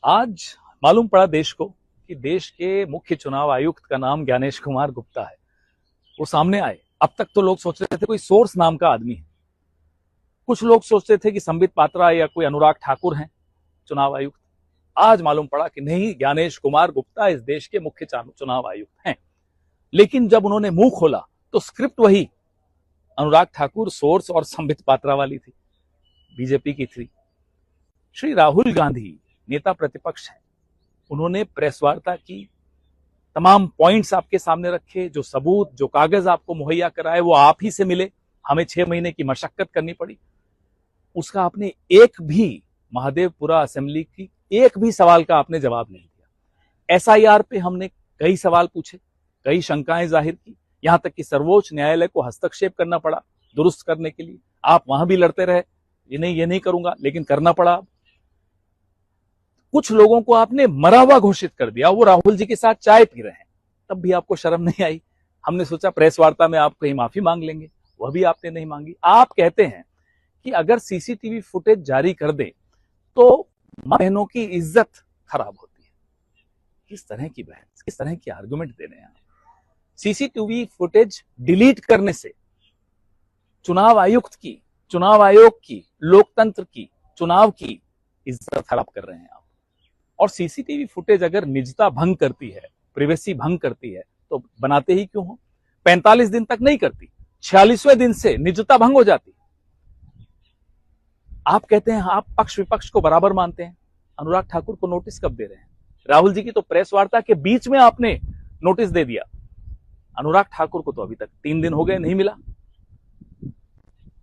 आज मालूम पड़ा देश को कि देश के मुख्य चुनाव आयुक्त का नाम ज्ञानेश कुमार गुप्ता है। वो सामने आए। अब तक तो लोग सोच रहे थे कोई सोर्स नाम का आदमी है, कुछ लोग सोचते थे कि संबित पात्रा या कोई अनुराग ठाकुर हैं चुनाव आयुक्त। आज मालूम पड़ा कि नहीं, ज्ञानेश कुमार गुप्ता इस देश के मुख्य चुनाव आयुक्त हैं। लेकिन जब उन्होंने मुंह खोला तो स्क्रिप्ट वही अनुराग ठाकुर, सोर्स और संबित पात्रा वाली थी, बीजेपी की थी। श्री राहुल गांधी नेता प्रतिपक्ष हैं, उन्होंने प्रेस वार्ता की, तमाम पॉइंट्स आपके सामने रखे, जो सबूत, जो कागज आपको मुहैया कराए वो आप ही से मिले। हमें 6 महीने की मशक्कत करनी पड़ी। उसका आपने एक भी महादेवपुरा असेंबली की एक भी सवाल का आपने जवाब नहीं दिया। एसआईआर पे हमने कई सवाल पूछे, कई शंकाएं जाहिर की, यहां तक कि सर्वोच्च न्यायालय को हस्तक्षेप करना पड़ा दुरुस्त करने के लिए। आप वहां भी लड़ते रहे, ये नहीं करूंगा, लेकिन करना पड़ा। कुछ लोगों को आपने मरा हुआ घोषित कर दिया, वो राहुल जी के साथ चाय पी रहे हैं, तब भी आपको शर्म नहीं आई। हमने सोचा प्रेस वार्ता में आप कहीं माफी मांग लेंगे, वह भी आपने नहीं मांगी। आप कहते हैं कि अगर सीसीटीवी फुटेज जारी कर दे तो मां बहनों की इज्जत खराब होती है। किस तरह की बहन, किस तरह की आर्गुमेंट दे रहे हैं आप? सीसीटीवी फुटेज डिलीट करने से चुनाव आयुक्त की, चुनाव आयोग की, लोकतंत्र की, चुनाव की इज्जत खराब कर रहे हैं आप। और सीसीटीवी फुटेज अगर निजता भंग करती है, प्रिवेसी भंग करती है, तो बनाते ही क्यों हो? 45 दिन तक नहीं करती, 46वें दिन से निजता भंग हो जाती। आप कहते हैं आप पक्ष विपक्ष को बराबर मानते हैं, अनुराग ठाकुर को नोटिस कब दे रहे हैं? राहुल जी की तो प्रेस वार्ता के बीच में आपने नोटिस दे दिया। अनुराग ठाकुर को तो अभी तक 3 दिन हो गए, नहीं मिला।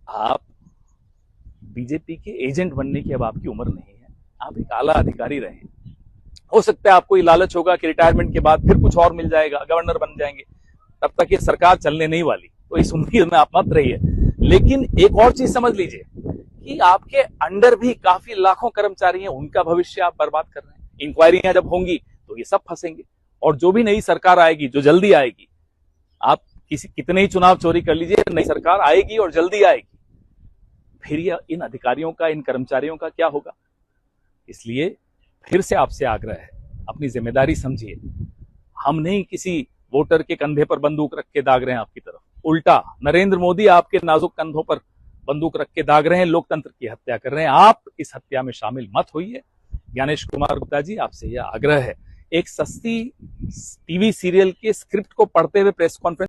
आप बीजेपी के एजेंट बनने की अब आपकी उम्र नहीं है, आप एक आला अधिकारी रहे। हो सकता है आपको ये लालच होगा कि रिटायरमेंट के बाद फिर कुछ और मिल जाएगा, गवर्नर बन जाएंगे, तब तक ये सरकार चलने नहीं वाली, तो इस उम्मीद में आप मत रहिए। लेकिन एक और चीज समझ लीजिए कि आपके अंडर भी काफी लाखों कर्मचारी हैं, उनका भविष्य आप बर्बाद कर रहे हैं। इंक्वायरियां जब होंगी तो ये सब फंसेंगे। और जो भी नई सरकार आएगी, जो जल्दी आएगी, आप कितने ही चुनाव चोरी कर लीजिए, नई सरकार आएगी और जल्दी आएगी, फिर ये इन अधिकारियों का, इन कर्मचारियों का क्या होगा? इसलिए फिर से आपसे आग्रह है, अपनी जिम्मेदारी समझिए। हम नहीं किसी वोटर के कंधे पर बंदूक रख के दाग रहे हैं आपकी तरफ, उल्टा नरेंद्र मोदी आपके नाजुक कंधों पर बंदूक रख के दाग रहे हैं, लोकतंत्र की हत्या कर रहे हैं। आप इस हत्या में शामिल मत होइए। ज्ञानेश कुमार गुप्ता जी, आपसे यह आग्रह है। एक सस्ती टीवी सीरियल के स्क्रिप्ट को पढ़ते हुए प्रेस कॉन्फ्रेंस